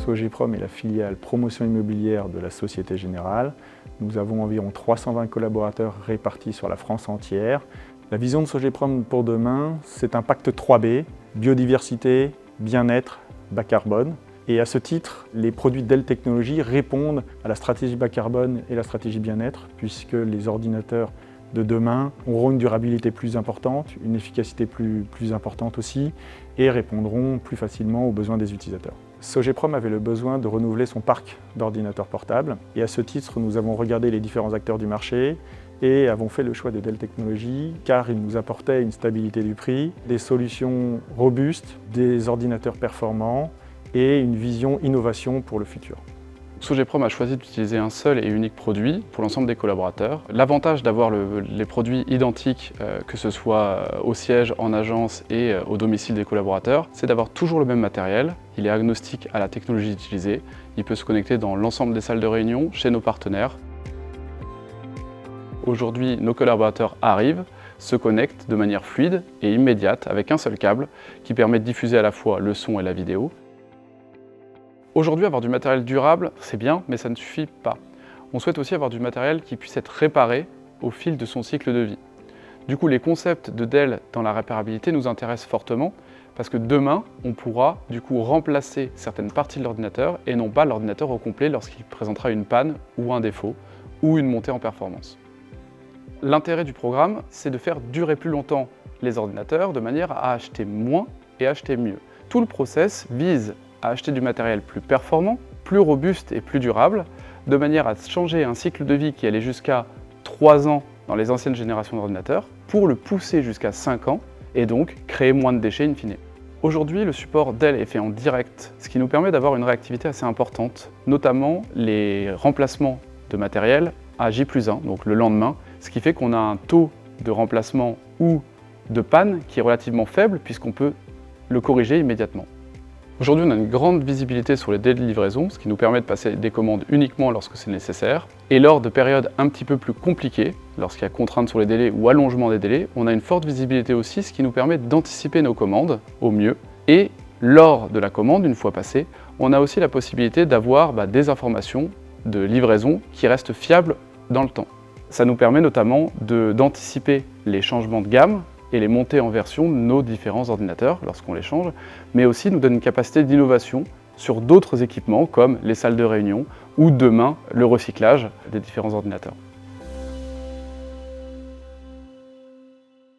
Sogeprom est la filiale promotion immobilière de la Société Générale. Nous avons environ 320 collaborateurs répartis sur la France entière. La vision de Sogeprom pour demain, c'est un pacte 3B, biodiversité, bien-être, bas carbone. Et à ce titre, les produits Dell Technologies répondent à la stratégie bas carbone et la stratégie bien-être, puisque les ordinateurs de demain auront une durabilité plus importante, une efficacité plus importante aussi, et répondront plus facilement aux besoins des utilisateurs. Sogeprom avait le besoin de renouveler son parc d'ordinateurs portables, et à ce titre, nous avons regardé les différents acteurs du marché et avons fait le choix de Dell Technologies, car il nous apportait une stabilité du prix, des solutions robustes, des ordinateurs performants et une vision innovation pour le futur. Sogeprom a choisi d'utiliser un seul et unique produit pour l'ensemble des collaborateurs. L'avantage d'avoir les produits identiques, que ce soit au siège, en agence et au domicile des collaborateurs, c'est d'avoir toujours le même matériel. Il est agnostique à la technologie utilisée. Il peut se connecter dans l'ensemble des salles de réunion, chez nos partenaires. Aujourd'hui, nos collaborateurs arrivent, se connectent de manière fluide et immédiate avec un seul câble qui permet de diffuser à la fois le son et la vidéo. Aujourd'hui, avoir du matériel durable, c'est bien, mais ça ne suffit pas. On souhaite aussi avoir du matériel qui puisse être réparé au fil de son cycle de vie. Du coup, les concepts de Dell dans la réparabilité nous intéressent fortement parce que demain, on pourra du coup remplacer certaines parties de l'ordinateur et non pas l'ordinateur au complet lorsqu'il présentera une panne ou un défaut ou une montée en performance. L'intérêt du programme, c'est de faire durer plus longtemps les ordinateurs de manière à acheter moins et acheter mieux. Tout le process vise à acheter du matériel plus performant, plus robuste et plus durable, de manière à changer un cycle de vie qui allait jusqu'à 3 ans dans les anciennes générations d'ordinateurs, pour le pousser jusqu'à 5 ans et donc créer moins de déchets in fine. Aujourd'hui, le support Dell est fait en direct, ce qui nous permet d'avoir une réactivité assez importante, notamment les remplacements de matériel à J+1, donc le lendemain, ce qui fait qu'on a un taux de remplacement ou de panne qui est relativement faible puisqu'on peut le corriger immédiatement. Aujourd'hui, on a une grande visibilité sur les délais de livraison, ce qui nous permet de passer des commandes uniquement lorsque c'est nécessaire. Et lors de périodes un petit peu plus compliquées, lorsqu'il y a contraintes sur les délais ou allongement des délais, on a une forte visibilité aussi, ce qui nous permet d'anticiper nos commandes au mieux. Et lors de la commande, une fois passée, on a aussi la possibilité d'avoir des informations de livraison qui restent fiables dans le temps. Ça nous permet notamment d'anticiper les changements de gamme et les montées en version de nos différents ordinateurs lorsqu'on les change, mais aussi nous donne une capacité d'innovation sur d'autres équipements comme les salles de réunion ou demain le recyclage des différents ordinateurs.